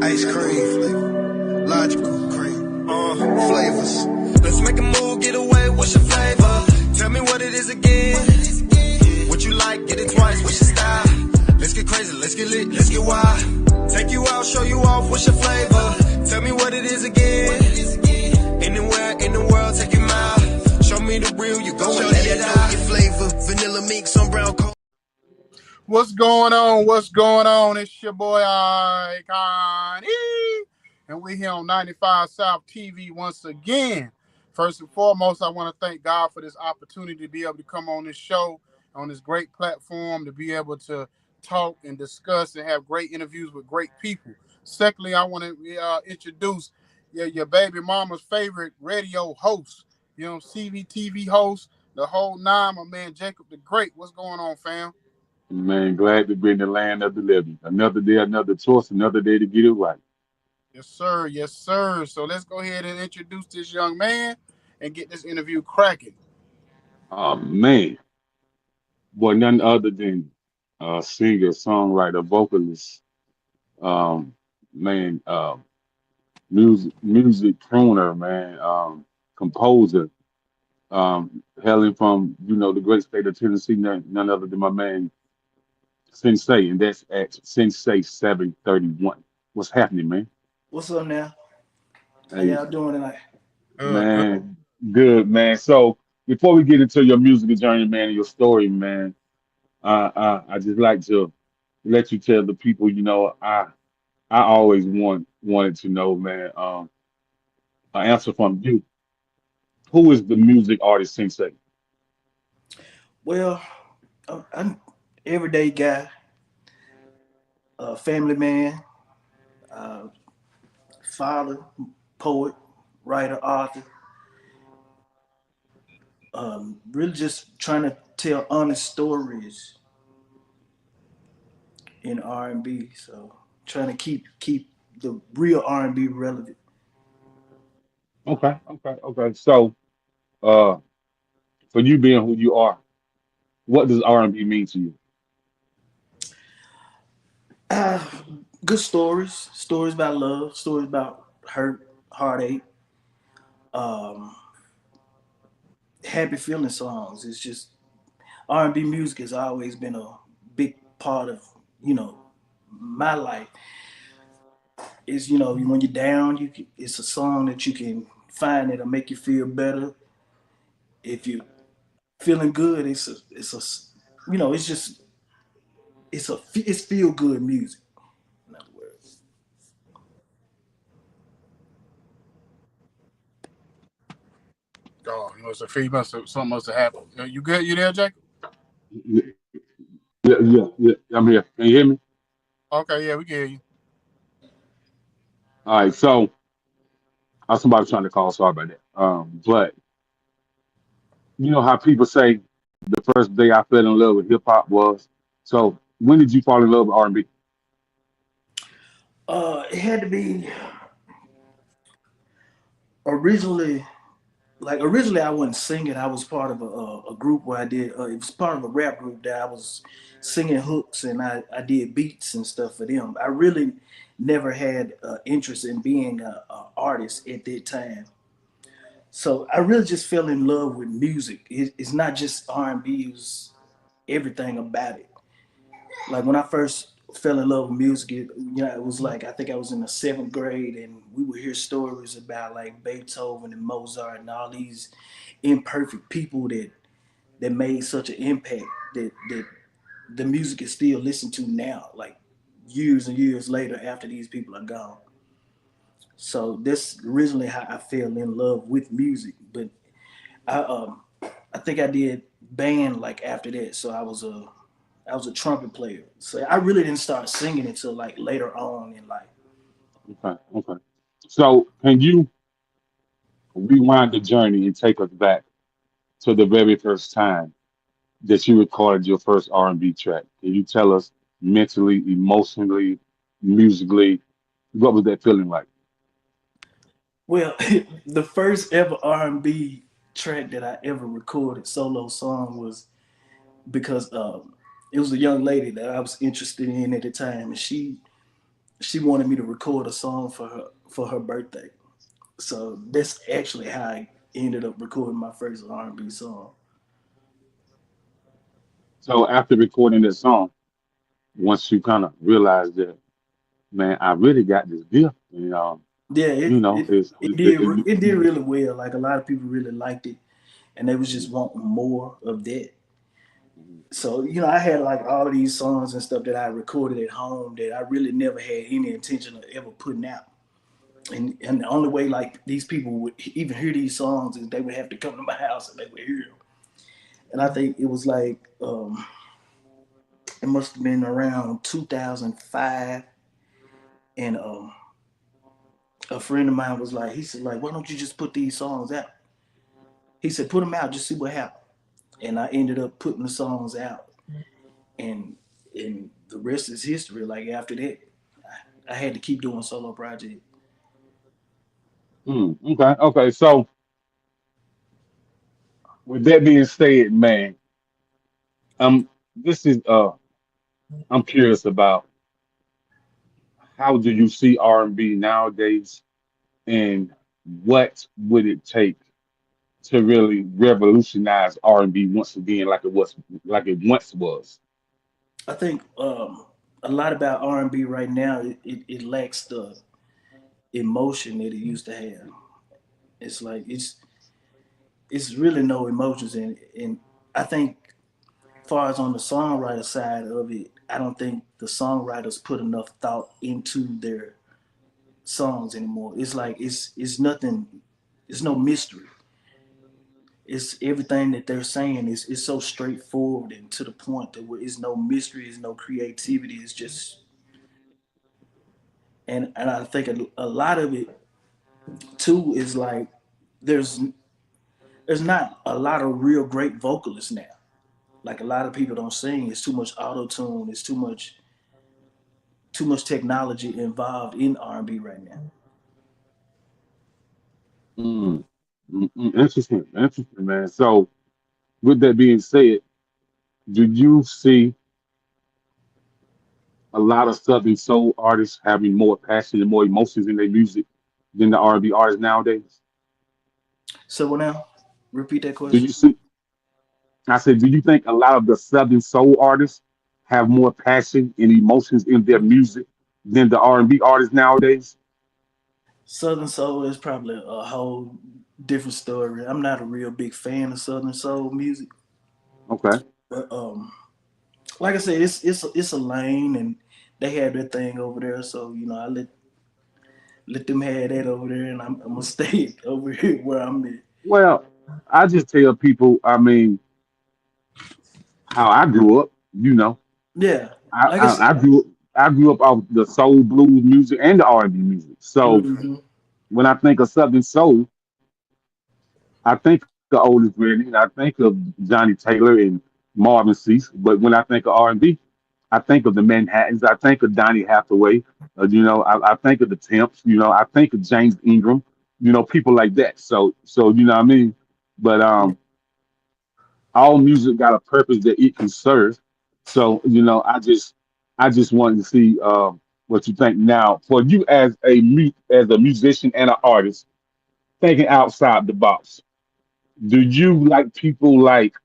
Ice cream, logical cream, flavors. Let's make a move, get away, what's your flavor? Tell me what it is again. What you like, get it twice, what's your style? Let's get crazy, let's get lit, let's get wild. Take you out, show you off, what's your flavor? Tell me what it is again. Anywhere in the world, take you mild. Show me the real, you go and let it out. Your flavor, vanilla mix, some brown coat. What's going on? What's going on? It's your boy Icon E, and we're here on 95 South TV once again. First and foremost, I want to thank God for this opportunity to be able to come on this show, on this great platform, to be able to talk and discuss and have great interviews with great people. Secondly, I want to introduce your baby mama's favorite radio host, CVTV host, the whole nine, my man Jacob the Great. What's going on, fam? Man, glad to be in the land of the living. Another day, another choice, another day to get it right. Yes, sir. Yes, sir. So let's go ahead and introduce this young man and get this interview cracking. Oh, man. Boy, none other than singer, songwriter, vocalist, man, music crooner, man, composer, hailing from, the great state of Tennessee, none other than my man, Sinsay, and that's at Sinsay 731. What's happening, man? What's up now? How Hey, y'all doing tonight? man, good, man. So before we get into your musical journey, man, and your story, man, I just like to let you tell the people, I always wanted to know, man, an answer from you. Who is the music artist Sinsay? Well, I'm everyday guy, family man, uh, father, poet, writer, author. Really just trying to tell honest stories in R&B. So trying to keep the real R&B relevant. Okay. So, uh, for you being who you are, what does R&B mean to you? Uh, Good stories about love, stories about hurt, heartache, um, happy feeling songs. It's just R&B music has always been a big part of my life. Is when you're down, it's a song that you can find that'll make you feel better. If you're feeling good, it's just it's feel good music. In other words, Oh, it's a feed. Something must have happened. You good? You there, Jacob? Yeah. I'm here. Can you hear me? Okay, yeah, we can hear you. All right. So, I was somebody trying to call. Sorry about that. But you know how people say the first day I fell in love with hip hop was. So, when did you fall in love with R&B? it had to be originally. Like originally, I wasn't singing. I was part of a group where I did. It was part of a rap group that I was singing hooks and I did beats and stuff for them. I really never had interest in being an artist at that time. So I really just fell in love with music. It's not just R&B. It was everything about it. Like when I first fell in love with music, it was like I think I was in the seventh grade, and we would hear stories about like Beethoven and Mozart and all these imperfect people that made such an impact that the music is still listened to now, like years and years later after these people are gone. So that's originally how I fell in love with music. But I think I did band like after that. So I was a trumpet player. So I really didn't start singing until like later on in life. Okay. So, can you rewind the journey and take us back to the very first time that you recorded your first R&B track? Can you tell us mentally, emotionally, musically, what was that feeling like? Well, the first ever R&B track that I ever recorded, solo song, was because it was a young lady that I was interested in at the time, and she wanted me to record a song for her birthday. So that's actually how I ended up recording my first R&B song. So after recording this song, once you kind of realize that, man, I really got this gift, and Yeah, it's it did really well. Like a lot of people really liked it, and they was just wanting more of that. So I had like all of these songs and stuff that I recorded at home that I really never had any intention of ever putting out. And the only way like these people would even hear these songs is they would have to come to my house and they would hear them. And I think it was like it must have been around 2005, and a friend of mine was like, he said like, why don't you just put these songs out? He said, put them out, just see what happens. And I ended up putting the songs out, and the rest is history. Like after that, I had to keep doing solo projects. okay, okay. So with that being said, man, this is I'm curious about how do you see R&B nowadays, and what would it take to really revolutionize R&B once again, like it once was? I think a lot about R&B right now, it lacks the emotion that it used to have. It's like it's really no emotions in it. And I think far as on the songwriter side of it, I don't think the songwriters put enough thought into their songs anymore. It's like it's nothing, it's no mystery. It's everything that they're saying is so straightforward and to the point that where it's no mystery, it's no creativity. It's just and I think a lot of it too is like there's there's not a lot of real great vocalists now. Like a lot of people don't sing. It's too much auto tune. It's too much technology involved in R&B right now. Mm, interesting, interesting, man. So with that being said, do you see a lot of Southern soul artists having more passion and more emotions in their music than the R&B artists nowadays? So now, repeat that Do question. you see? I said, do you think a lot of the Southern soul artists have more passion and emotions in their music than the R&B artists nowadays? Southern Soul is probably a whole different story. I'm not a real big fan of Southern Soul music, Okay. but like I said, it's a lane, and they have their thing over there. So I let them have that over there, and I'm gonna stay over here where I'm at. Well, I just tell people, I mean, how I grew up, you know, Yeah, I, like I said. I, I grew I grew up off the soul blues music and the R&B music. So Hmm. when I think of Southern soul, I think of Otis Redding, I think of Johnny Taylor and Marvin Cease. But when I think of R&B, I think of the Manhattans. I think of Donny Hathaway. I think of the Temps. I think of James Ingram. People like that. So you know what I mean. But all music got a purpose that it can serve. So I just wanted to see what you think now. For you as a musician and an artist, thinking outside the box, do you like people like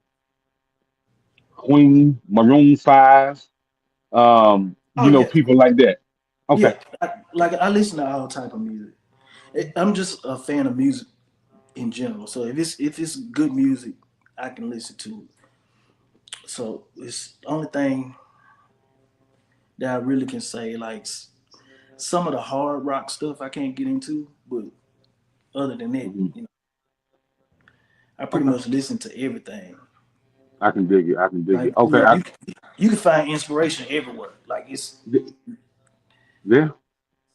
Queen, Maroon Five, Oh yeah, people like that? Okay. yeah. I listen to all type of music. I'm just a fan of music in general. So if it's good music, I can listen to it. So it's the only thing that I really can say. Like some of the hard rock stuff I can't get into, but other than that, Mhm. I pretty Okay. much listen to everything. I can dig it. I can dig it. Like Okay. you can find inspiration everywhere. Like it's Yeah.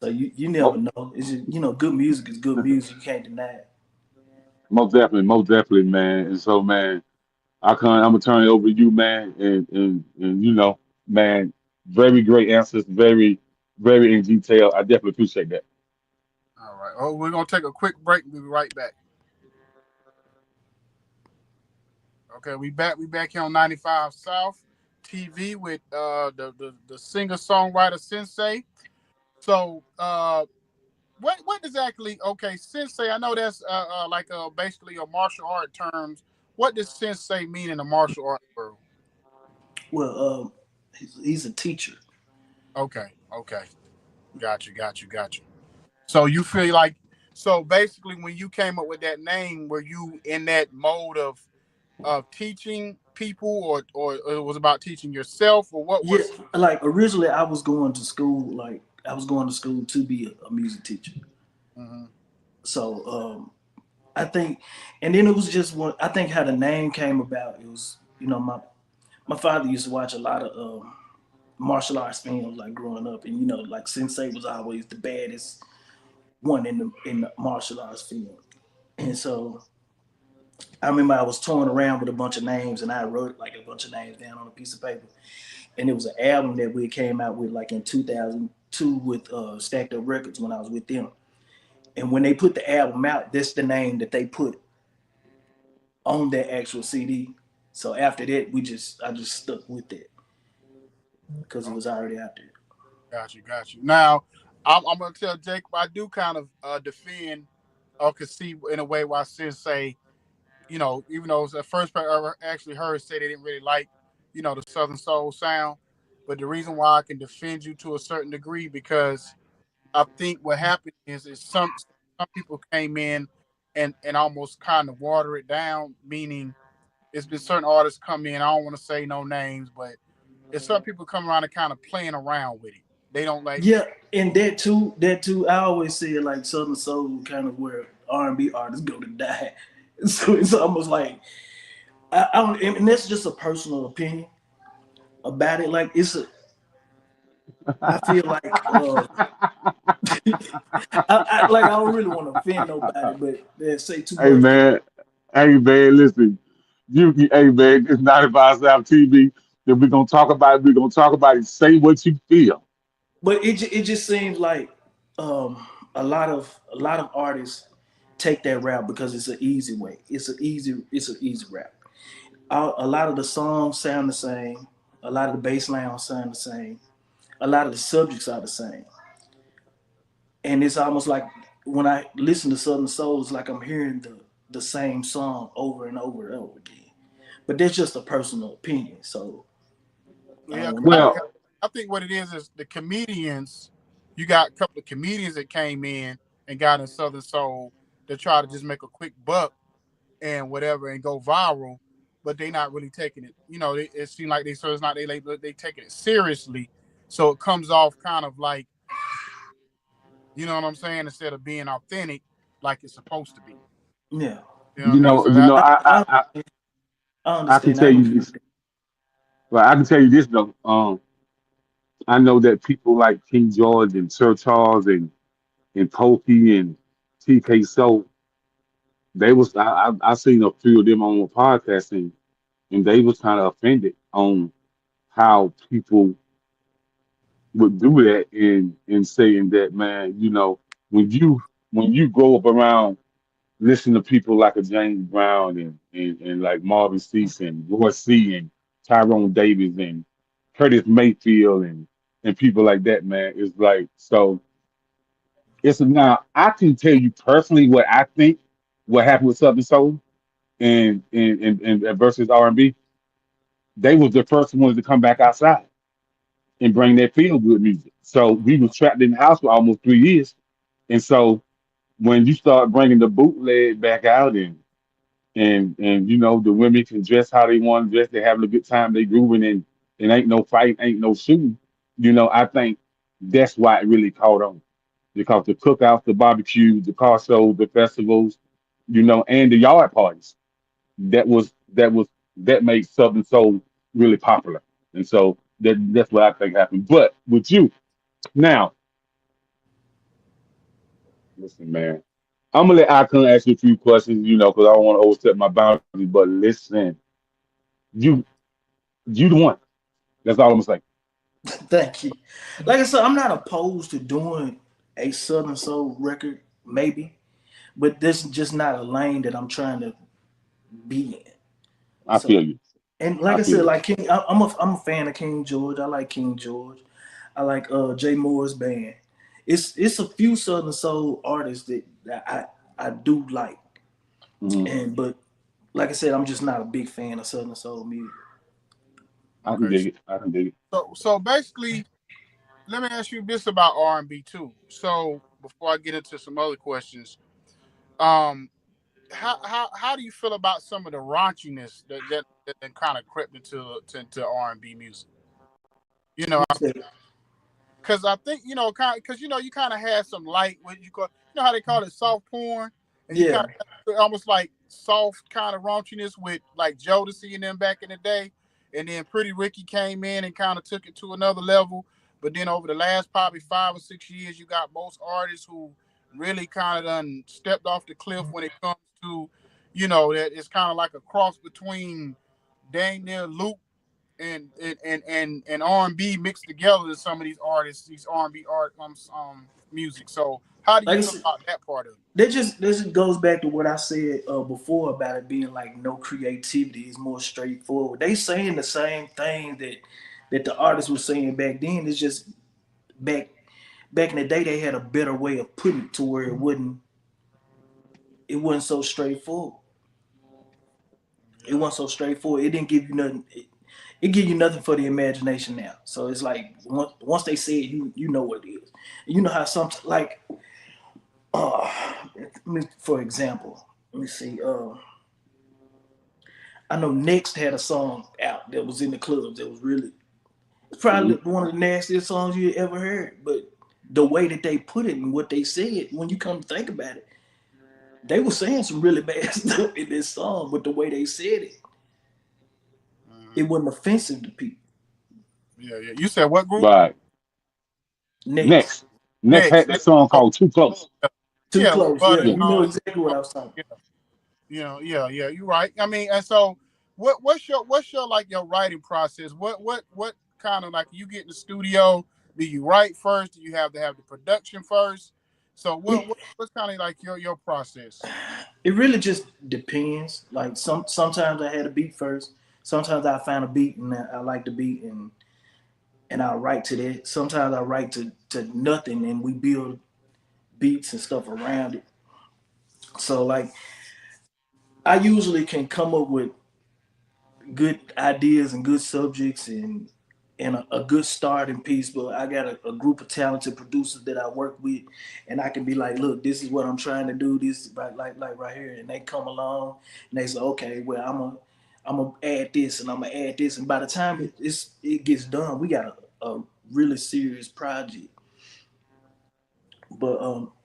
so you never Mo- know. It's just good music is good music. You can't deny it. most definitely, man. And so, man, I'm gonna turn it over to you, man. And man, very great answers, very, very in detail. I definitely appreciate that. All right. Oh, we're gonna take a quick break. We'll be right back. Okay, we back. We back here on 95 South TV with the singer songwriter Sinsay. So, what exactly? Okay, sensei. I know that's like basically a martial art terms. What does sensei mean in the martial art world? Well, he's a teacher. Okay, okay, got you. So you feel like, so basically, when you came up with that name, were you in that mode of teaching people, or it was about teaching yourself, or what Yeah, was? like originally I was going to school. Like I was going to school to be a music teacher. Mm-hmm. So I think, and then it was just one. I think how the name came about. It was my father used to watch a lot of martial arts films like growing up, and like Sensei was always the baddest one in the martial arts film. And so I remember I was toying around with a bunch of names, and I wrote like a bunch of names down on a piece of paper. And it was an album that we came out with like in 2002 with StackedUp Records when I was with them. And when they put the album out, that's the name that they put on that actual CD. So after that, I just stuck with it because it was Okay, already out there. got you. Now, I'm gonna tell Jacob I do kind of defend or concede in a way why Sensei, even though it's the first person I ever actually heard say they didn't really like, the Southern Soul sound. But the reason why I can defend you to a certain degree, because I think what happened is some people came in and almost kind of water it down, meaning it's been certain artists come in. I don't want to say no names, but it's some people come around and kind of playing around with it. They don't like. Yeah, and that too. I always say like Southern Soul kind of where R&B artists go to die. So it's almost like I don't, and that's just a personal opinion about it. Like I feel like I don't really want to offend nobody, but they say too Hey much. man, hey man, listen, hey man, it's 95 South TV. That we're gonna talk about it. We're gonna talk about it. Say what you feel. But it just seems like a lot of artists take that route because it's an easy way. It's an easy route. A lot of the songs sound the same. A lot of the bass lines sound the same. A lot of the subjects are the same. And it's almost like when I listen to Southern Soul, it's like I'm hearing the same song over and over and over again. But that's just a personal opinion. So I Yeah, don't 'cause want nobody. Well, I think what it is the comedians. You got a couple of comedians that came in and got in Southern Soul to try to just make a quick buck and whatever and go viral, but they not really taking it. It seems like so it's not they taking it seriously, so it comes off kind of like, you know what I'm saying, instead of being authentic like it's supposed to be. Yeah, You know what I mean? So you that know, I, I, I I can understand. tell I you agree with this. that. Well, I can tell you this though. I know that people like King George and Sir Charles and Pokey and TK Soul, they was I seen a few of them on a podcast and they was kind of offended on how people would do that in saying that, man, when you grow up around listening to people like a James Brown and like Marvin Cease and Roy C and Tyrone Davis and Curtis Mayfield and people like that, man, it's like, so it's now I can tell you personally what I think what happened with Southern Soul and versus R&B. They was the first ones to come back outside and bring that feel good music. So we was trapped in the house for almost 3 years. And so when you start bringing the bootleg back out and the women can dress how they want to dress, they're having a good time, they grooving and ain't no fight, ain't no shooting. I think that's why it really caught on. Because the cookouts, the barbecues, the car shows, the festivals, and the yard parties, that made Southern Soul really popular. And so that's what I think happened. But with you, now, listen, man. I'm gonna let Icon ask you a few questions, because I don't want to overstep my boundaries. But listen, you you the one. That's all I'm gonna say. Thank you. Like I said, I'm not opposed to doing a Southern Soul record, maybe, but this is just not a lane that I'm trying to be in. I So, feel you. and like I I feel said, you. like I'm a fan of King George. I like King George. I like Jay Moore's band. it's a few Southern soul artists that I do like, Hmm. and but like I said, I'm just not a big fan of Southern soul music. I can Okay. dig it. I can dig it. So basically, let me ask you this about R&B too. So before I get into some other questions, um, how do you feel about some of the raunchiness that kind of crept into R&B music? You know, You say, because I think kind because you kind of had some light what you call how they call it soft porn, and you kind yeah, of almost like soft kind of raunchiness with like Jodeci and them back in the day, and then Pretty Ricky came in and kind of took it to another level. But then over the last probably 5 or 6 years, you got most artists who really kind of done stepped off the cliff when it comes to, that it's kind of like a cross between dang near Luke and R&B mixed together to some of these artists, these R&B music. So how do you like I feel said, about that part of it? this just goes back to what I said before about it being like no creativity. It's more straightforward. They saying the same thing that the artists were saying back then. It's just back in the day they had a better way of putting it to where it wasn't so straightforward. It Yeah. wasn't so straightforward. It didn't give you nothing. It give you nothing for the imagination now. So it's like once they say it, you know what it is. You know how some like uh, for example, let me see. I know Next had a song out that was in the clubs that was really it's Hmm. probably one of the nastiest songs you ever heard. But the way that they put it and what they said, when you come to think about it, they were saying some really bad stuff in this song, but the way they said it, it Mhm. wasn't offensive to people. Yeah, yeah. You said what group? Right. Next, Next. Next Next. had that song Oh, called Too Close. too yeah, with close. Yeah, Buddy Yeah. you know Holly. exactly what I was talking. Yeah, yeah. You're right. I mean, and so what's your like your writing process? What kind of like you get in the studio? Do you write first? Do you have to have the production first? So It what's kind of like your process? it really just depends. Like sometimes I had a beat first. Sometimes I find a beat and I like the beat and I'll write to that. Sometimes I write to nothing and we build beats and stuff around it. So like I usually can come up with good ideas and good subjects and a good starting piece. But I got a group of talented producers that I work with, and I can be like, look, this is what I'm trying to do. This like right here, and they come along and they say, okay, well I'm gonna add this and I'm gonna add this, and by the time it gets done, we got a really serious project. But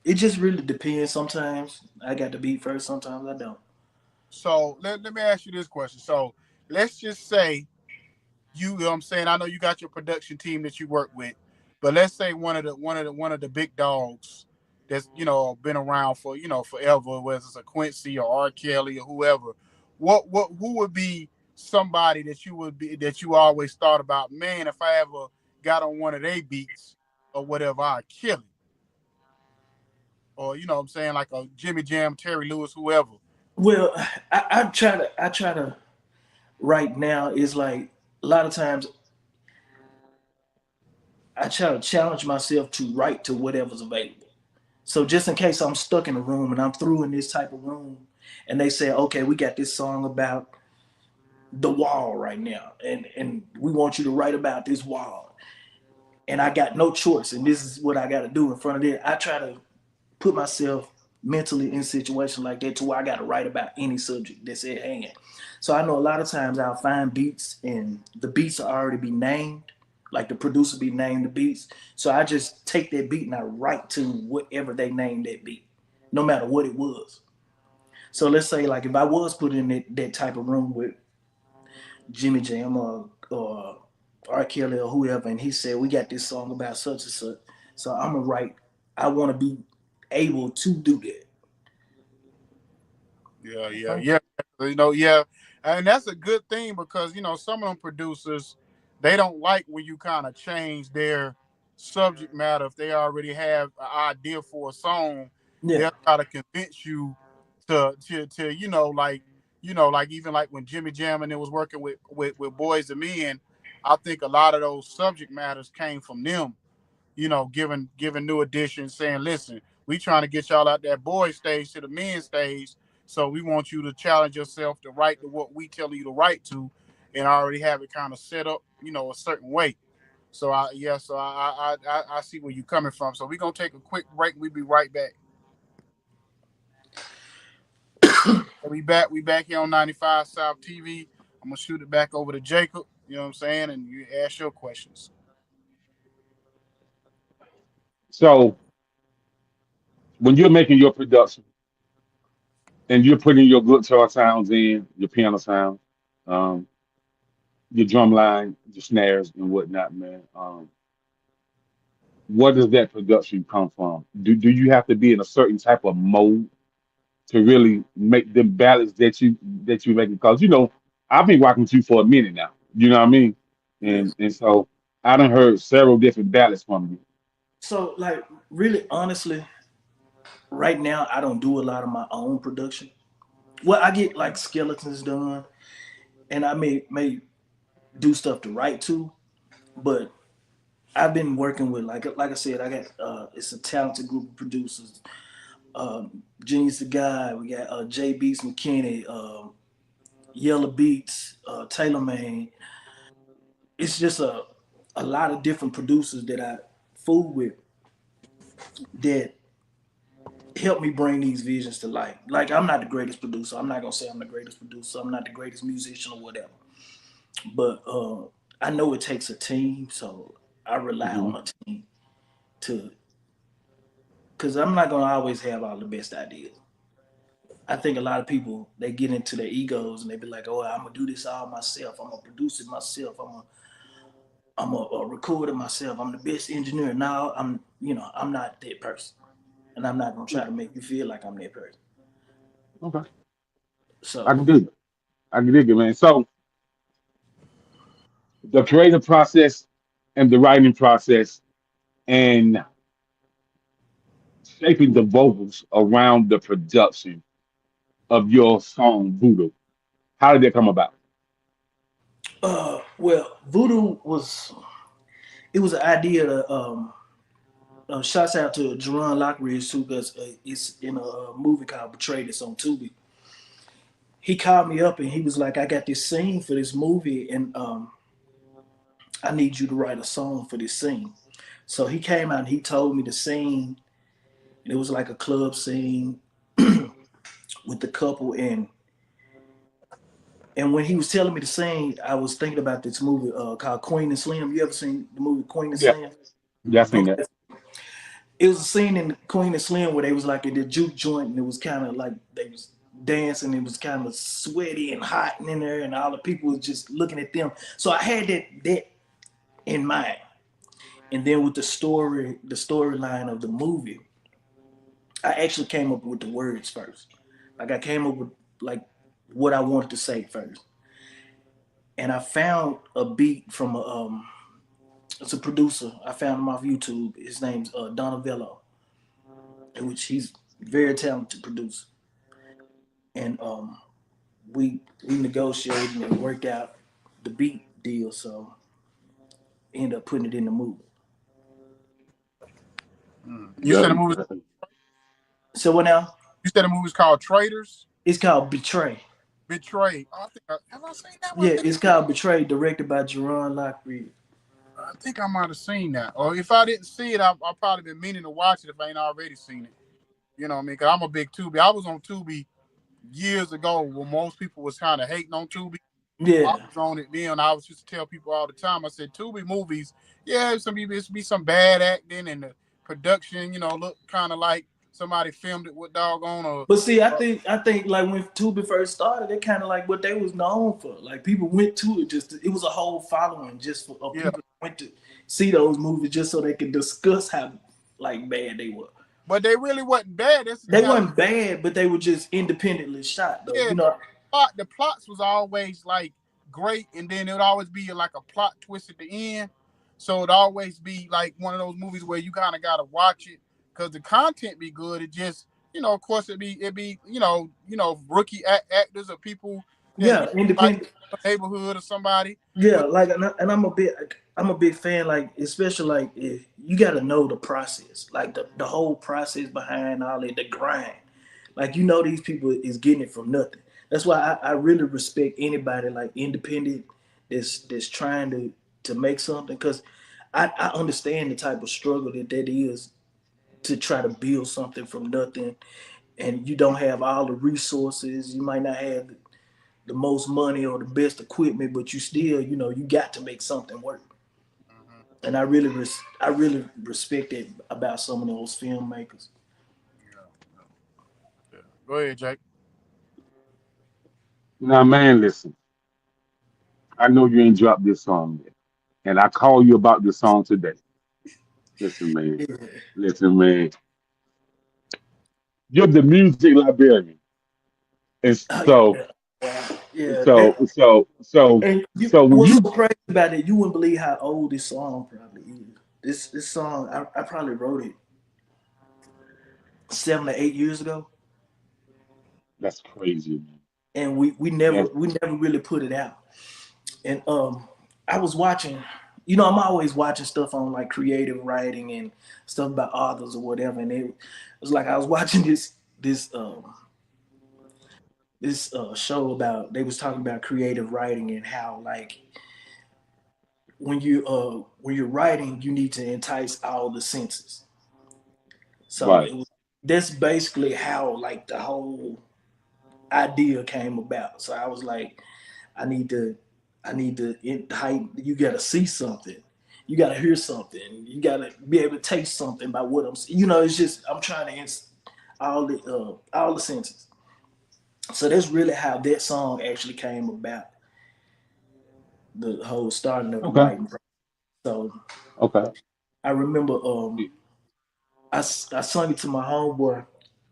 it just really depends. Sometimes I got the beat first, sometimes I don't. So let me ask you this question. So let's just say you know what I'm saying, I know you got your production team that you work with, but let's say one of the big dogs that's been around for forever, whether it's a Quincy or R. Kelly or whoever. Who would be somebody that you always thought about? Man, if I ever got on one of their beats or whatever, I'd kill it. Or what I'm saying, like a Jimmy Jam, Terry Lewis, whoever. Well, I try to right now is like a lot of times I try to challenge myself to write to whatever's available. So just in case I'm stuck in a room and I'm through in this type of room, and they say, okay, we got this song about the wall right now, and we want you to write about this wall, and I got no choice, and this is what I got to do in front of it. I try to put myself mentally in situations like that to where I got to write about any subject that's at hand. So I know a lot of times I'll find beats and the beats will already be named, like the producer be named the beats. So I just take that beat and I write to whatever they named that beat, no matter what it was. So let's say like if I was put in that type of room with Jimmy Jam or R. Kelly or whoever, and he said we got this song about such and such. So I'm gonna write. I want to be able to do that. Yeah, yeah, Okay. yeah. Yeah, and that's a good thing because some of them producers they don't like when you kind of change their subject matter. If they already have an idea for a song, Yeah. they'll try to convince you to like even like when Jimmy Jam and it was working with Boys and Men. I think a lot of those subject matters came from them giving new additions, saying, listen, we trying to get y'all out that boy stage to the men stage. So we want you to challenge yourself to write to what we tell you to write to, and already have it kind of set up, a certain way. So I see where you're coming from. So we're gonna take a quick break. We'll be right back. We back here on 95 South TV. I'm gonna shoot it back over to Jacob. You know what I'm saying, and you ask your questions. So when you're making your production and you're putting your guitar sounds in, your piano sound, um, your drum line, your snares and whatnot, man. Where does that production come from? Do you have to be in a certain type of mode to really make the ballads that you making? Because I've been rocking with you for a minute now. You know what I mean? And Yes. and so I done heard several different ballads from you. So like really honestly, right now I don't do a lot of my own production. Well, I get like skeletons done, and I may do stuff to write to, but I've been working with like I said, I got it's a talented group of producers. Genius the guy, we got J Beats McKinney, Yella Beats, Taylor Man. It's just a lot of different producers that I fool with that help me bring these visions to life. Like I'm not the greatest producer. I'm not gonna say I'm the greatest producer. I'm not the greatest musician or whatever. But I know it takes a team, so I rely Hmm. on a team to, because I'm not gonna always have all the best ideas. I think a lot of people they get into their egos and they be like, "Oh, I'm gonna do this all myself. I'm gonna produce it myself. I'm gonna record it myself. I'm the best engineer." Now I'm not that person, and I'm not gonna try to make you feel like I'm that person. Okay, I can So, dig it. I can dig it, man. So the creative process and the writing process and shaping the vocals around the production of your song Voodoo. How did that come about? well, Voodoo was an idea to shouts out to Jerron Lockridge too, because it's in a movie called Betrayal. It's on Tubi. He called me up and he was like, "I got this scene for this movie, and I need you to write a song for this scene." So he came out and he told me the scene, and it was like a club scene with the couple, and when he was telling me the scene, I was thinking about this movie called Queen and Slim. You ever seen the movie Queen and Yeah, Slim? yeah, I seen that. Okay. It was a scene in Queen and Slim where they was like at the juke joint, and it was kind of like they was dancing. It was kind of sweaty and hot in there, and all the people was just looking at them. So I had that in mind. And then with the storyline of the movie, I actually came up with the words first. Like I came up with like what I wanted to say first, and I found a beat from a it's a producer. I found him off YouTube. His name's Donavello, in which he's very talented producer. And we negotiated and worked out the beat deal. So ended up putting it in the movie. You said the movie. Okay. So what now? You said the movie's called Traitors. It's called Betray. Betray. Oh, have I seen that one? Yeah, it's called Betray, directed by Jerron Lockridge. I think I might have seen that. Or if I didn't see it, I've probably been meaning to watch it if I ain't already seen it. You know what I mean? Because I'm a big Tubi. I was on Tubi years ago when most people was kind of hating on Tubi. I Yeah, was on it then. I was used to tell people all the time. I said Tubi movies, yeah, it's be some bad acting and the production, look kind of like somebody filmed it with doggone or but see, I think like when Tubi first started, it kind of like what they was known for. Like people went to it it was a whole following just for of yeah. people that went to see those movies just so they could discuss how like bad they were. But they really wasn't bad. That's the They thing. weren't bad, but they were just independently shot though. Yeah, You but know, the plots was always like great, and then it would always be like a plot twist at the end. So it'd always be like one of those movies where you kind of gotta watch it because the content be good. It just, of course, it be, rookie actors or people that yeah, like independent. neighborhood or somebody. Yeah, But like, and I'm a bit. I'm a big fan, like especially like if you got to know the process, like the whole process behind all it, the grind. Like these people is getting it from nothing. That's why I really respect anybody like independent that's trying to make something because I understand the type of struggle that is to try to build something from nothing, and you don't have all the resources. You might not have the most money or the best equipment, but you still you got to make something work. Hmm. And I really respect it about some of those filmmakers. Yeah, yeah. Go ahead, Jake. Now, man, listen. I know you ain't dropped this song yet, and I call you about this song today. Listen, man. Yeah. Listen, man. You're the music librarian, and Oh so, yeah, yeah. so, so, so, And so when what's you so crazy about it? You wouldn't believe how old this song probably is. This song I probably wrote it 7 or 8 years ago, that's crazy, man. and we never That's we never really put it out. And I was watching. I'm always watching stuff on like creative writing and stuff about authors or whatever. And it was like I was watching this show about they was talking about creative writing and how like when you're writing you need to entice all the senses. So right. that's basically how like the whole idea came about. So I was like, I need to you got to see something, you got to hear something, you got to be able to taste something by what I'm it's just I'm trying to all the senses. So that's really how that song actually came about, the whole starting of the Okay. writing process. So Okay. I remember I sung it to my homeboy.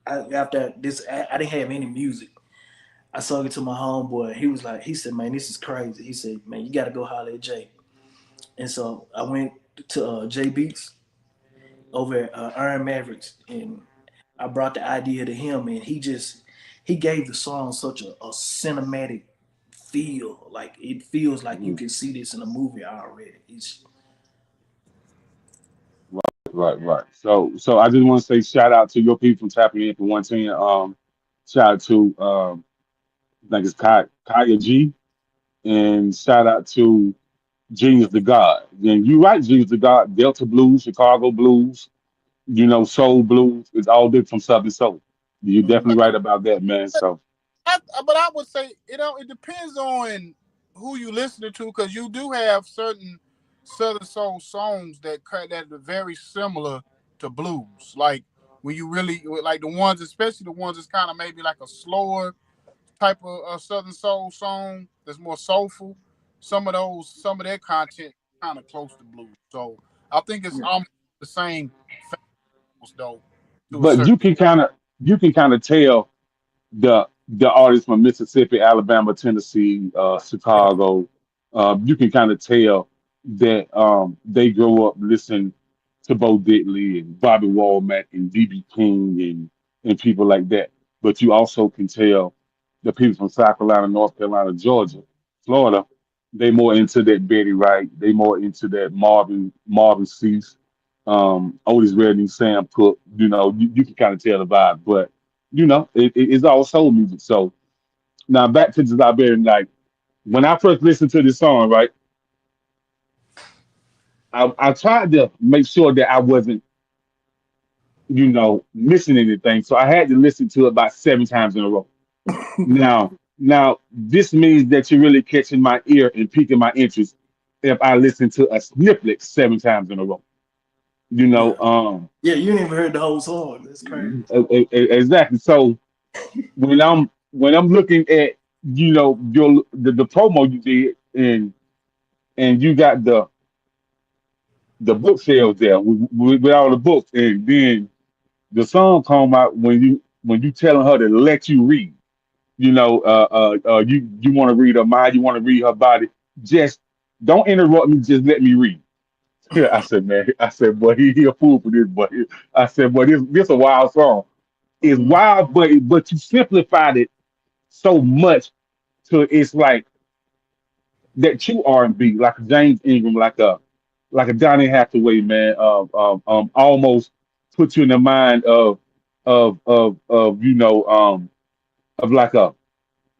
After this, I didn't have any music. I sung it to my homeboy. He said, man, this is crazy. He said, man, you got to go holler at Jay. And so I went to Jay Beats over at Iron Mavericks, and I brought the idea to him, and he gave the song such a cinematic feel. Like it feels like you Mhm. can see this in a movie already. It's Right, right. So I just want to say shout out to your people tapping in for 110. Shout out to I think it's Kaya G, and shout out to Genius the God. And you right, Genius the God, Delta Blues, Chicago Blues, Soul Blues. It's all different from Southern Soul. You're mm, definitely right about that, man. So But I would say it depends on who you listening to because you do have certain Southern soul songs that are very similar to blues. Like when you really like the ones, especially the ones that's kind of maybe like a slower type of Southern soul song that's more soulful. Some of their content kind of close to blues. So I think it's yeah, almost the same famous though to a but certain. you can kind of tell the artists from Mississippi, Alabama, Tennessee, Yeah. Chicago. You can kind of tell that they grow up listening to Bo Diddley and Bobby Womack and DB King and people like that. But you also can tell the people from South Carolina, North Carolina, Georgia, Florida. They more into that Betty Wright. They more into that Marvin Cease, Otis Redding, Sam Cooke. You can kind of tell the vibe, but it's all soul music. So now back to the Liberian. Like when I first listened to this song, right, I tried to make sure that I wasn't, missing anything. So I had to listen to it about 7 times in a row. Now this means that you're really catching my ear and piquing my interest if I listen to a snippet 7 times in a row. You know, yeah, um, yeah. You didn't even heard the whole song. That's crazy. exactly. So when I'm looking at the promo you did and you got the book sales there with all the books, and then the song come out when you telling her to let you read. You want to read her mind, you want to read her body. Just don't interrupt me. Just let me read. Yeah, I said, man. I said, boy, he a fool for this, boy. I said, boy, this a wild song. It's Mm, wild, but you simplified it so much to it's like that true R&B, like a James Ingram, like a like a Donny Hathaway, man. Almost put you in the mind of of like a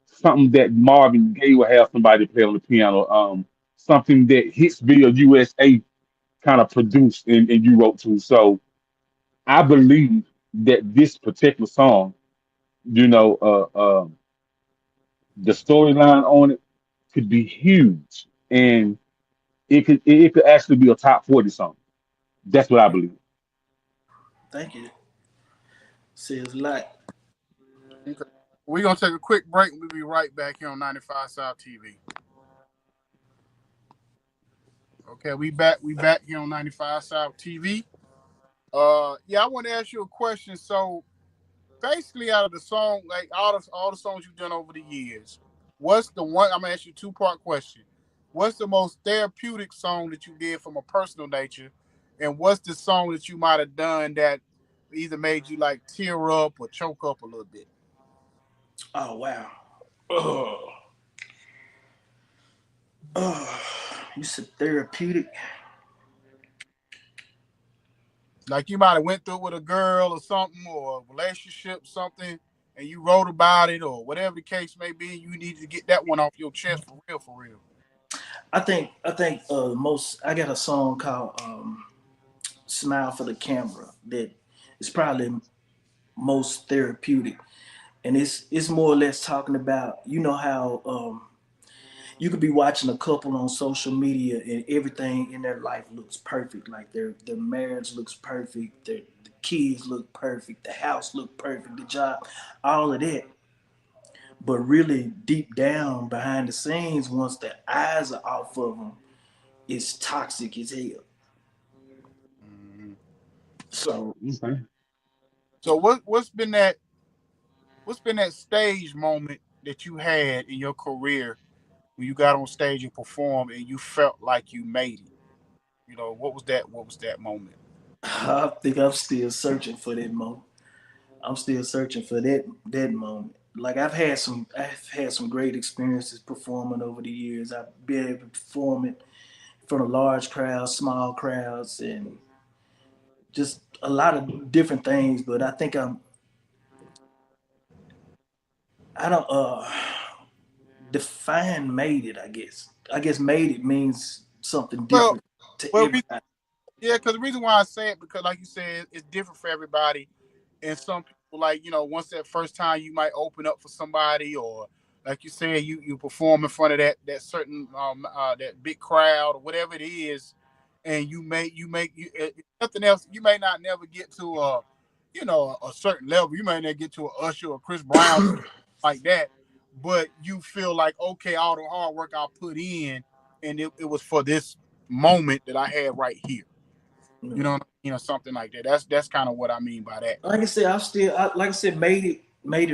something that Marvin Gaye would have somebody play on the piano. Something that Hitsville USA kind of produced and you wrote to. So I believe that this particular song, you know, the storyline on it could be huge, and it could actually be a top 40 song. That's what I believe. Thank you. Says a lot. Okay. We're gonna take a quick break. We'll be right back here on 95 South TV. Okay, we back. We back here on 95 South TV. Yeah, I want to ask you a question. So basically, out of the song, like all the songs you've done over the years, what's the one? I'm gonna ask you a two-part question. What's the most therapeutic song that you did from a personal nature, and what's the song that you might have done that either made you like tear up or choke up a little bit? Oh wow. Oh, oh. You said therapeutic. Like you might have went through it with a girl or something, or a relationship, something, and you wrote about it, or whatever the case may be. You need to get that one off your chest for real, for real. I think most I got a song called Smile for the Camera that is probably most therapeutic. And it's more or less talking about, you know how you could be watching a couple on social media and everything in their life looks perfect. Like their marriage looks perfect, the kids look perfect, the house look perfect, the job, all of that. But really deep down behind the scenes, once the eyes are off of them, it's toxic as hell. Mm-hmm. So, So Okay. so what's been that stage moment that you had in your career when you got on stage and performed and you felt like you made it? You know, what was that? What was that moment? I think I'm still searching for that moment. I'm still searching for that moment. Like I've had some great experiences performing over the years. I've been able to perform it in front of large crowds, small crowds, and just a lot of different things. But I think I don't define made it. I guess made it means something Well, different to well, everybody. yeah, because the reason why I say it because, like you said, it's different for everybody. And some people, like once that first time you might open up for somebody, or like you said, you perform in front of that certain that big crowd or whatever it is, and you if nothing else, you may not never get to a certain level. You may not get to a Usher or Chris Brown like that, but you feel like okay, all the hard work I put in, and it was for this moment that I had right here. You You know. know, what I mean? Or something like that. That's kind of what I mean by that. Like I said, like I said, made it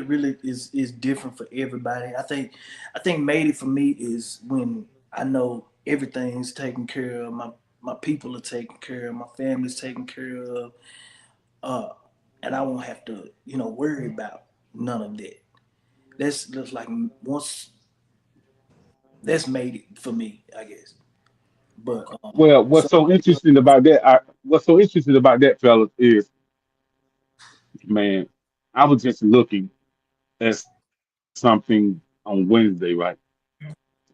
really is different for everybody. I think made it for me is when I know everything's taken care of, my people are taken care of, my family's taken care of, uh, and I won't have to worry about none of that. That's like once that's made it for me, I guess. But Okay. Well, so what's so interesting about that, fellas, is man, I was just looking at something on Wednesday, right?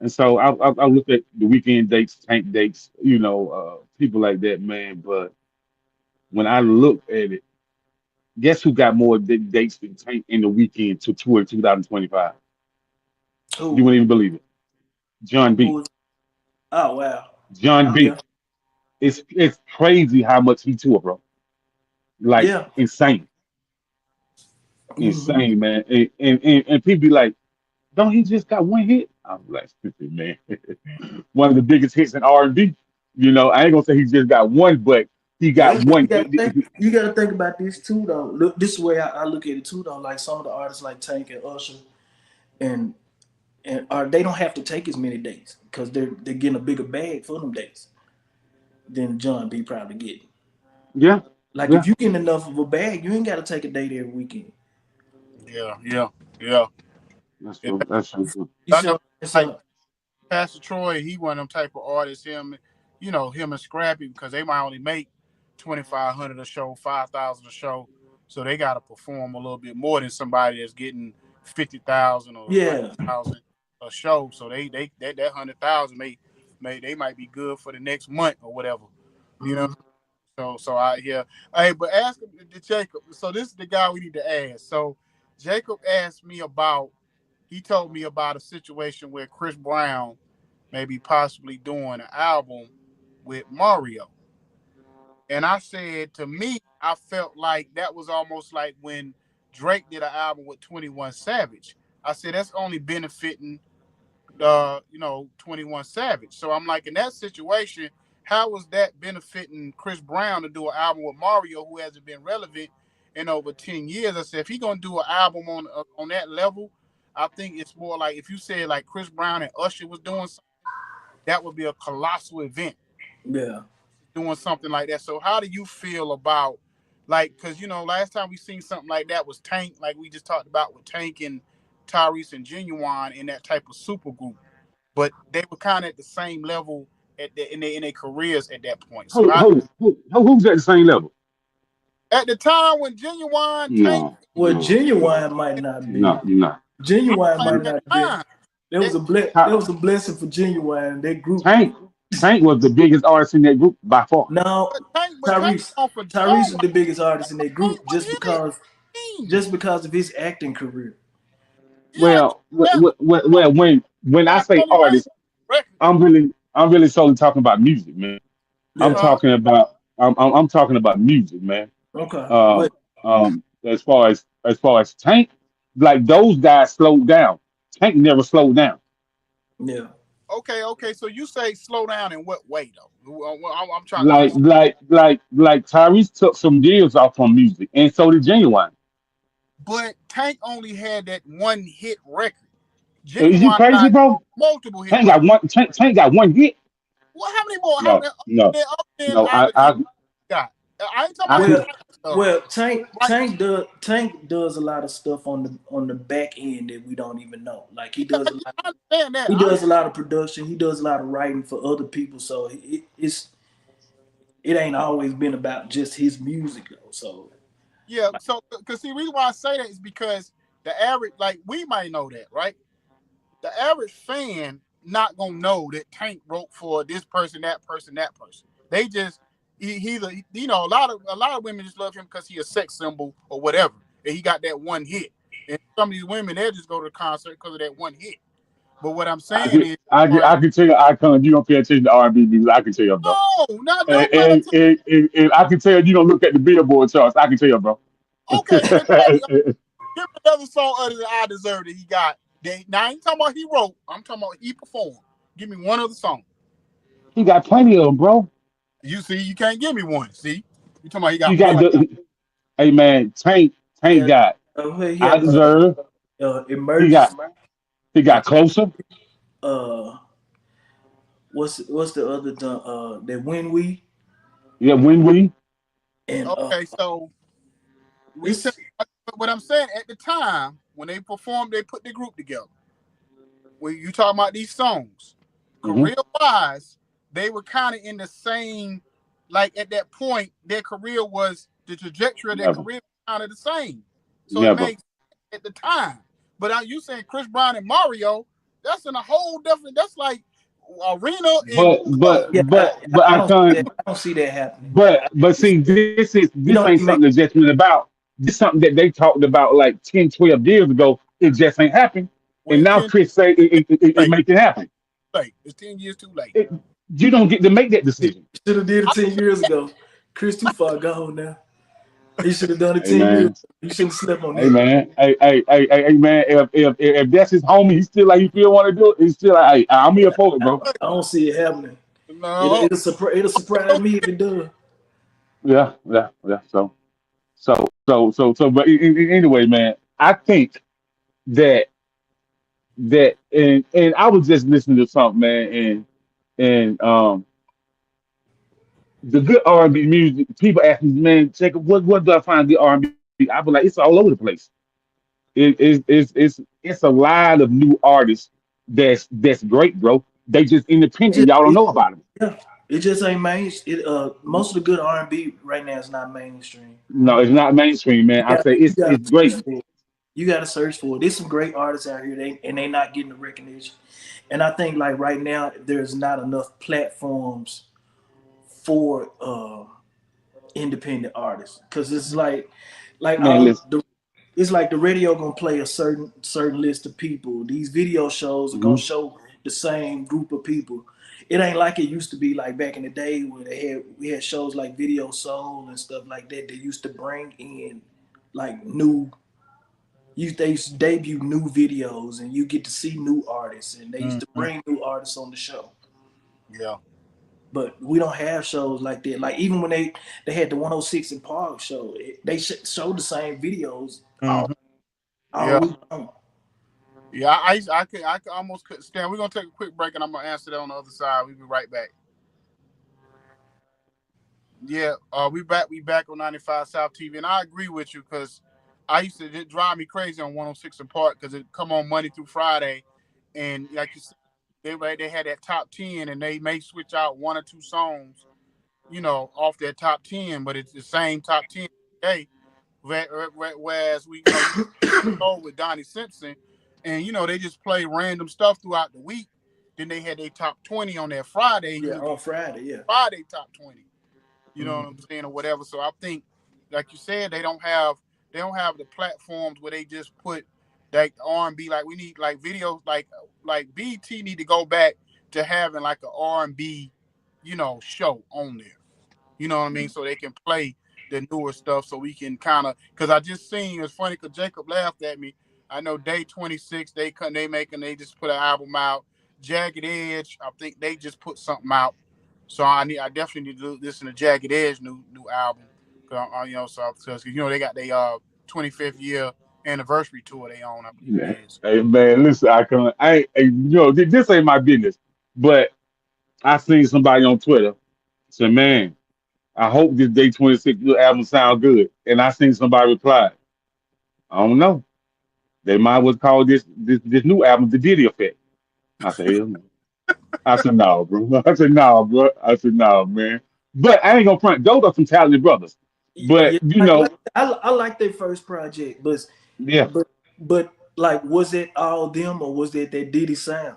And so I looked at the weekend dates, tank dates, people like that, man. But when I looked at it, guess who got more dates than Tank in the weekend to tour in 2025? You who wouldn't even believe it. John who B. was oh wow. John Yeah. B. It's crazy how much he toured, bro. Like Yeah. insane, Hmm. insane, man. And people be like, don't he just got one hit? I'm like, man, one of the biggest hits in R&B. I ain't gonna say he just got one, but he got Well, one. you gotta think about this too, though. Look, this is the way I look at it too, though. Like some of the artists, like Tank and Usher, and they don't have to take as many dates because they're getting a bigger bag for them dates than John B probably getting. Yeah, Like yeah, if you getting enough of a bag, you ain't gotta take a date every weekend. Yeah, yeah, yeah. that's Yeah. true. That's true. You I see know what I'm like saying? Pastor Troy, he one of them type of artists. Him, him and Scrappy, because they might only make 2,500 a show, 5,000 a show, so they got to perform a little bit more than somebody that's getting 50,000 or a hundred Yeah. thousand a show. So that 100,000 may they might be good for the next month or whatever, you know. Mhm. So I hear, hey, but ask him to Jacob. So this is the guy we need to ask. So Jacob asked me about. He told me about a situation where Chris Brown may be possibly doing an album with Mario. And I said, to me, I felt like that was almost like when Drake did an album with 21 Savage. I said that's only benefiting 21 Savage. So I'm like, in that situation, how was that benefiting Chris Brown to do an album with Mario, who hasn't been relevant in over 10 years? I said, if he gonna do an album on that level, I think it's more like if you said like Chris Brown and Usher was doing something, that would be a colossal event Yeah. doing something like that. So how do you feel about, like, because last time we seen something like that was Tank, like we just talked about with Tank and Tyrese and Genuine in that type of super group, but they were kind of at the same level in their careers at that point. So Who's at the same level? at the time when Genuine, Tank, No, Well, no, no, genuine might not be. no, you're not. I'm Genuine saying might at not the be. time, There was that, a ble- Ta- there was a blessing for genuine. That group. Tank, Tank was the biggest artist in that group by far. Now, but Tank Tyrese, on for Tyrese is songwriting. the biggest artist in that Tank group was hit. Team. just because of his acting career. Yeah, that When I Brown say only made artist, record. I'm really solely talking about music, man. I'm Yeah. talking about I'm talking about music, man. Okay. Uh, But as far as Tank, like those guys slowed down. Tank never slowed down. yeah. Okay. So you say slow down in what way though? I'm trying to Like understand. Tyrese took some deals off on music, and so did Genuine. But Tank only had that one hit record. Is you Genuine crazy, got bro? multiple hit Tank got records. one. Tank got one hit. Well, how many more? How No, many no, other than no. out of the hit got? I ain't talking I about his could. Well, writing stuff. well, His writing. Tank does a lot of stuff on the back end that we don't even know. Like Yeah, I understand that. he does a lot of production. He does a lot of writing for other people. So it ain't always been about just his music though. So Yeah. So, because see, the reason why I say that is because the average, like we might know that, right? The average fan not gonna know that Tank wrote for this person, that person, that person. They just he's a a lot of women just love him because he's a sex symbol or whatever, and he got that one hit. And some of these women they'll just go to the concert because of that one hit. But what I'm I saying can. is, I can tell you, Icon. You don't pay attention to R&B music. I can tell you, bro. no, not And, don't pay and, attention. and, and I can tell you don't look at the Billboard charts. I can tell you, bro. Okay, then give me another song other than I Deserve that he got. Now I ain't talking about he wrote. I'm talking about he performed. Give me one other song. He got plenty of them, bro. You see, you can't give me one. See, you talking about he You got got plenty. the. Hey man, Tank yeah, got. he I had deserve. He emergency. got. He got closer. Uh, what's the other that when we Yeah, when we. and Okay, so we said it's what I'm saying at the time when they performed, they put the group together. When you talking about these songs, Hmm. career wise, they were kind of in the same. Like at that point, their career was the trajectory of their Never. career was kind of the same. So it Never. makes sense at the time. But you saying Chris Brown and Mario, that's in a whole different. That's like arena and But but club. yeah. but but I can't. I don't see that happening. But It's, see, this he ain't don't even something make that's just been about. This something that they talked about like 10, 12 years ago. It just ain't happened. Well, And it's now 10 Chris say it late. make it happen. Late. It's 10 years too late. It, you don't get to make that decision. should have did it I, 10 years ago. Chris too far gone now. He should have done it Hey 10 years. man, You shouldn't slept on hey that. man, hey man. If that's his homie, he still like he feel want to do it. He's still like, hey, I'm here for it, bro. I don't see it happening. no, It'll surprise me if it does. Yeah. So. But anyway, man, I think that and I was just listening to something, man, and the good R&B music. People ask me, man, Jacob, what do I find good R&B? I be like, it's all over the place. It's a lot of new artists that's great, bro. They just It independent. just, Y'all don't it, know about them. yeah. It just ain't main. It most of the good R&B right now is not mainstream. No, it's not mainstream, man. I say You gotta it's search great. for it. You gotta search for it. There's some great artists out here, they not getting the recognition. And I think like right now there's not enough platforms for independent artists because it's like Man, all listen. the it's like the radio gonna play a certain list of people. These video shows are gonna Mhm. show the same group of people. It ain't like it used to be like back in the day where we had shows like Video Soul and stuff like that. They used to bring in like they used to debut new videos and you get to see new artists and they used to Hmm. bring new artists on the show. Yeah. But we don't have shows like that. Like even when they had the 106 in Park show, they showed the same videos Hmm. all Yeah. week long. Yeah. I could almost couldn't stand. We're gonna take a quick break, and I'm gonna answer that on the other side. We'll be right back. Yeah. We back on 95 South TV, and I agree with you because I used to it drive me crazy on 106 in Park because it come on Monday through Friday, and like you said, they had that top 10, and they may switch out one or two songs, off their top 10, but it's the same top 10 today. Whereas you know with Donnie Simpson, and they just play random stuff throughout the week. Then they had their top 20 on that Friday, and you Yeah, could on Friday. Yeah. Friday top 20. You know what I'm Mhm. saying, or whatever. So I think, like you said, they don't have the platforms where they just put like R&B. Like we need like videos like BT need to go back to having like a R&B, show on there. You know what I mean? So they can play the newer stuff so we can kind of, because I just seen, it's funny because Jacob laughed at me. I know Day 26, they just put an album out. Jagged Edge, I think they just put something out. So I definitely need to listen to Jagged Edge new album. Because they got their 25th year anniversary tour they own, I believe Yeah. it is. Hey man, listen, this ain't my business, but I seen somebody on Twitter say, "Man, I hope this Day 26 new album sound good." And I seen somebody reply, "I don't know. They might well call this new album the Diddy Effect." I said, "Hell no." I said, "No, bro." I said, "No, bro." I said, "No, man." But I ain't gonna front. Those are some talented brothers. But Yeah, I like their first project, yeah, but but like, was it all them or was it that Diddy sound?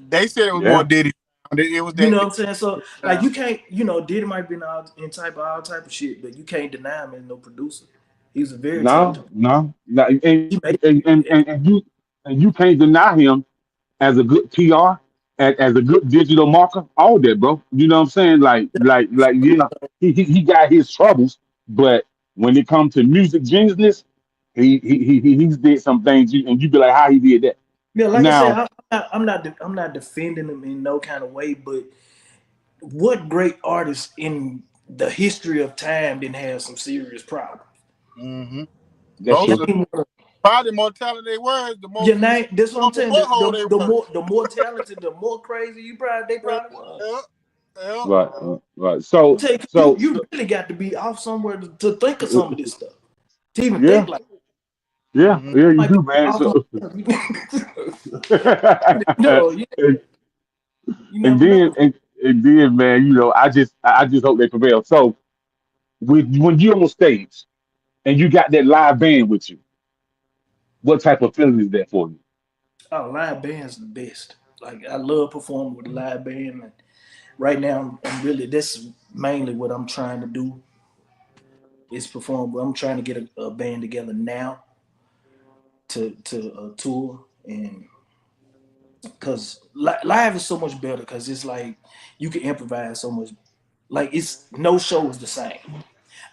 They said it was more yeah, Diddy. It was You that know Diddy what I'm saying? So like, sound. you can't, Diddy might be in all type of shit, but you can't deny him as no producer. He's a very talented. no, He made and you can't deny him as a good PR, as a good digital marker, all that, bro. You know what I'm saying? Yeah, he got his troubles, but when it comes to music geniusness, he's did some things, and you be like, how he did that? Yeah, like I said, Now, I'm not defending him in no kind of way, but what great artist in the history of time didn't have some serious problems? Mm-hmm. that's Most true. of Name one. probably more talented they was, Your name. That's what I'm the saying. more hole they were. The more talented, the more crazy they Yeah, probably was. yeah, yeah. Right, right. I'm telling you, So, you really got to be off somewhere to think of some of this stuff. To even think yeah, like, Mm-hmm. yeah, you might be do, man. off my. So, No, you, and, you and never then know. and then, man, I just hope they prevail. So, when you're on stage and you got that live band with you, what type of feeling is that for you? Oh, live band's the best. Like I love performing with a live band. And right now, I'm really that's mainly what I'm trying to do is perform. I'm trying to get a band together now to tour and because live is so much better because it's like you can improvise so much. Like it's no show is the same.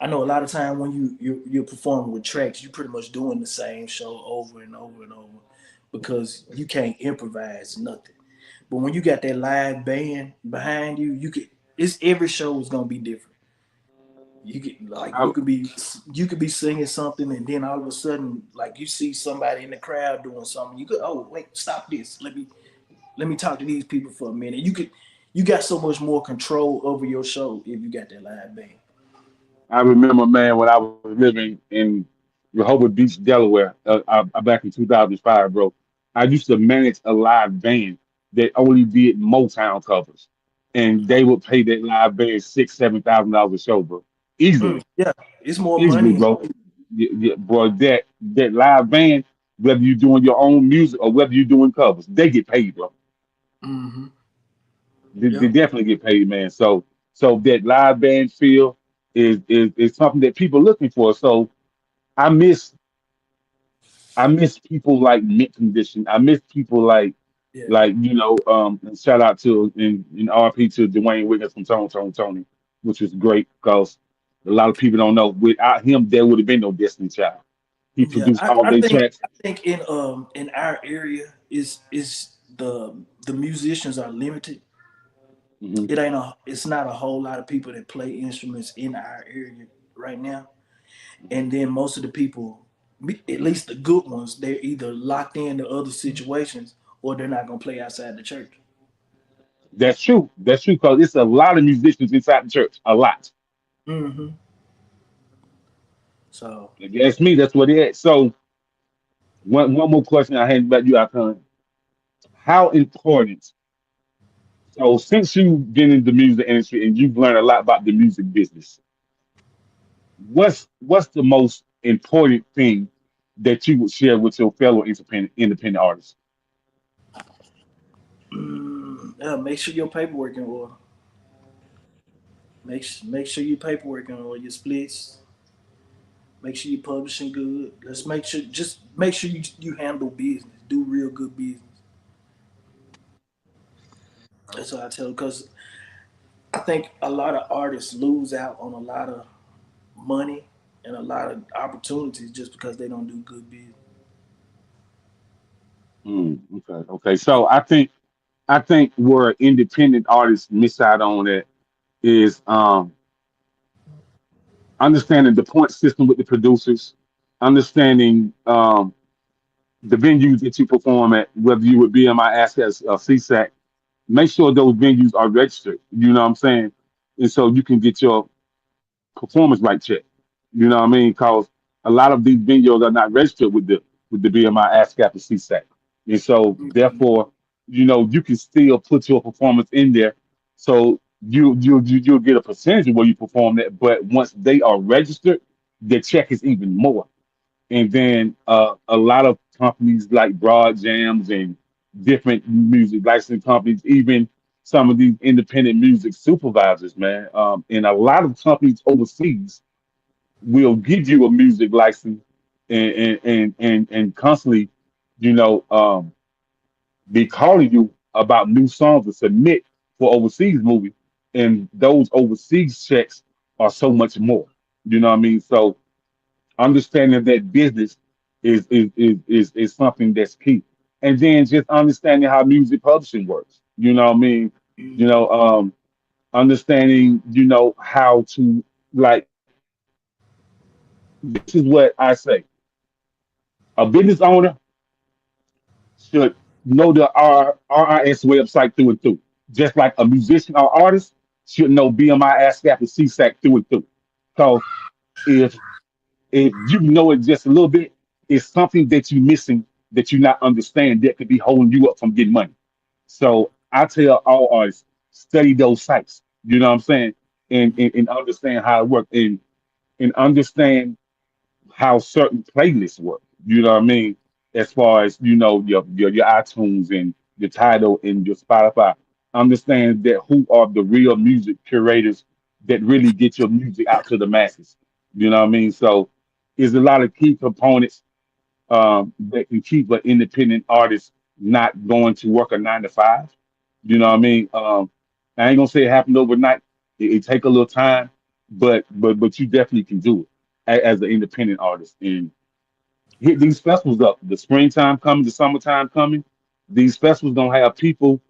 I know a lot of time when you're performing with tracks, you're pretty much doing the same show over and over and over because you can't improvise nothing. But when you got that live band behind you, it's every show is gonna be different. You get like I, you could be singing something and then all of a sudden like you see somebody in the crowd doing something. You could wait, stop this. Let me talk to these people for a minute. You got so much more control over your show if you got that live band. I remember, man, when I was living in Rehoboth Beach, Delaware, back in 2005, bro. I used to manage a live band that only did Motown covers. and they would pay that live band $6,000-7,000 a show, bro. Easily, Yeah, it's more easily, money. bro. Bro, that live band, whether you're doing your own music or whether you're doing covers, they get paid, bro. Mm-hmm. They Yeah, definitely get paid, man. So that live band feel is something that people are looking for. So I miss I miss people like Mint Condition. I miss people yeah, like and shout out to in RP to Dwayne Wiggins from Tony, which was great because a lot of people don't know. Without him, there would have been no Destiny Child. He yeah. produced all I their think tracks. in our area is the musicians are limited. Hmm. It's not a whole lot of people that play instruments in our area right now. And then most of the people, at least the good ones, they're either locked into other situations or they're not gonna play outside the church. That's true. That's true because it's a lot of musicians inside the church. A lot. Hmm. So If you ask me, that's what it is. So one more question I had about you, Akon. How important? So since you've been in the music industry and you've learned a lot about the music business, what's the most important thing that you would share with your fellow independent artists? yeah, make sure your paperwork in order. Make sure your paperwork in order, your splits. Make sure you're publishing good. Let's make sure just make sure you handle business. Do real good business. That's what I tell because I think a lot of artists lose out on a lot of money and a lot of opportunities just because they don't do good business. Okay, okay. So I think where independent artists miss out on it is understanding the point system with the producers, understanding the venues that you perform at, whether you would be in my assets or CSAC, make sure those venues are registered. You know what I'm saying? And so you can get your performance right check. You know what I mean? Because a lot of these venues are not registered with the BMI ASCAP and CSAC. And so therefore, you can still put your performance in there. So you'll get a percentage of where you perform that, but once they are registered, the check is even more. And then a lot of companies like Broad Jams and different music licensing companies, even some of these independent music supervisors, man, and a lot of companies overseas will give you a music license and constantly, you know, um, be calling you about new songs to submit for overseas movies, and those overseas checks are so much more. You know what I mean? So understanding that business is something that's key, and then just understanding how music publishing works. You know what I mean? You know, understanding how to, like, this is what I say: a business owner should know the RIS website through and through, just like a musician or artist should know BMI, ASCAP, and CSAC through and through. So if you know it just a little bit, it's something that you're missing, that you're not understanding, that could be holding you up from getting money. So I tell all artists, study those sites. You know what I'm saying? And understand how it works, and understand how certain playlists work. You know what I mean? As far as your iTunes and your Tidal and your Spotify. Understand that who are the real music curators that really get your music out to the masses. You know what I mean? So there's a lot of key components that can keep an independent artist not going to work a 9 to 5. You know what I mean? I ain't gonna say it happened overnight. It take a little time, but you definitely can do it as an independent artist and hit these festivals up. The springtime coming, the summertime coming. These festivals gonna have people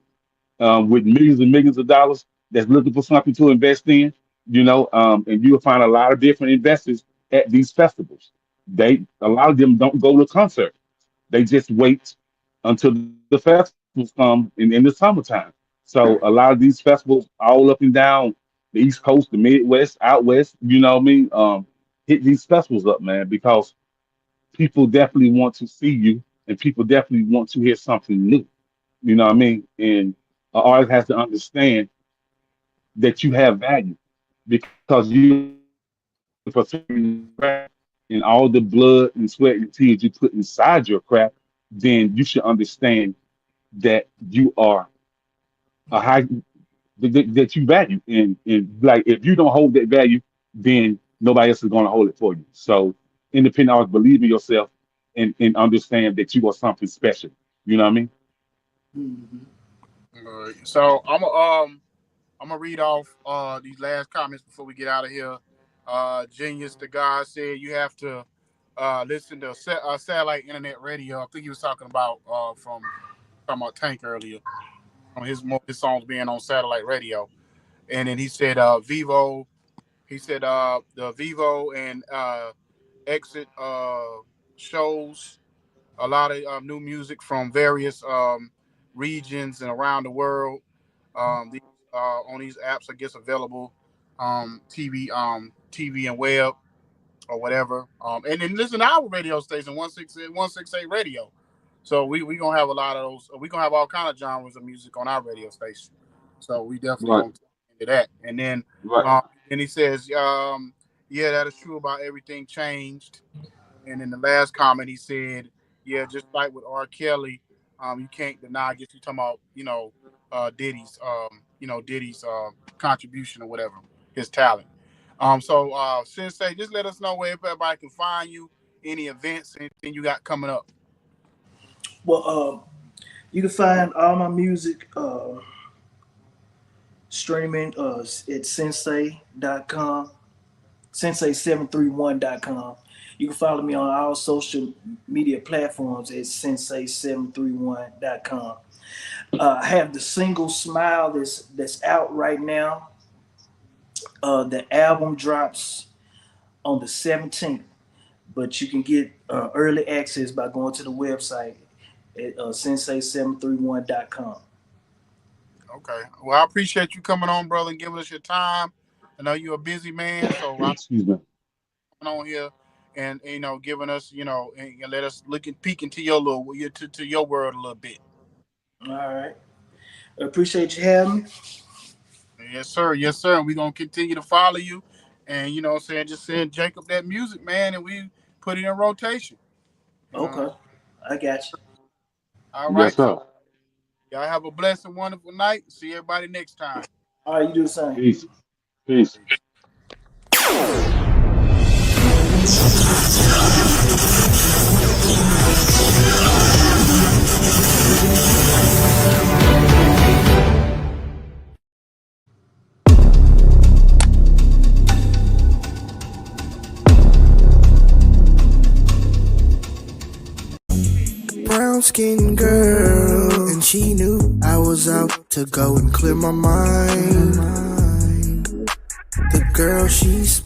with millions and millions of dollars that's looking for something to invest in. And you'll find a lot of different investors at these festivals. A lot of them don't go to concert. They just wait until the festivals come in the summertime. So a lot of these festivals all up and down the East Coast, the Midwest, out West, you know what I mean? Hit these festivals up, man, because people definitely want to see you and people definitely want to hear something new. You know what I mean? And an artist has to understand. that you have value because you and all the blood and sweat and tears you put inside your craft, then you should understand that you are a high that you value. And like if you don't hold that value, then nobody else is gonna hold it for you. So independent artists, believe in yourself and understand that you are something special. You know what I mean? Mhm. All right. So I'm gonna read off these last comments before we get out of here. Genius the guy said you have to listen to satellite internet radio. I think he was talking about from talking about Tank earlier on his songs being on satellite radio. And then he said Vivo. He said the Vivo and Exit shows a lot of new music from various regions and around the world. These on these apps, I guess, available TV and web or whatever. And then listen to our radio station, 168 Radio. So we gonna have a lot of those. We gonna have all kind of genres of music on our radio station. So we definitely Right, gonna tap into that. And then right. and he says, yeah, that is true about everything changed. And in the last comment, he said, yeah, just like with R. Kelly, you can't deny. I guess you're talking about, Diddy's contribution or whatever, his talent. So Sinsay, just let us know where everybody can find you, any events, anything you got coming up. Well, you can find all my music streaming at Sinsay.com, Sinsay731.com. You can follow me on all social media platforms at Sinsay731.com. I have the single Smile that's out right now. The album drops on the 17th, but you can get early access by going to the website at Sinsay731.com. Okay. Well, I appreciate you coming on, brother, and giving us your time. I know you're a busy man, so I'm Excuse me. coming on here and giving us, and let us look and peek into your to your world a little bit. All right. I appreciate you having me. Yes, sir. Yes, sir. And we're gonna continue to follow you. And what I'm saying, just send Jacob that music, man, and we put it in rotation. Okay. I got you. All Yes, right. So sir. y'all have a blessed and wonderful night. See everybody next time. All right, you do the same. Peace. Peace. Brown skin girl, and she knew I was out to go and clear my mind. The girl she's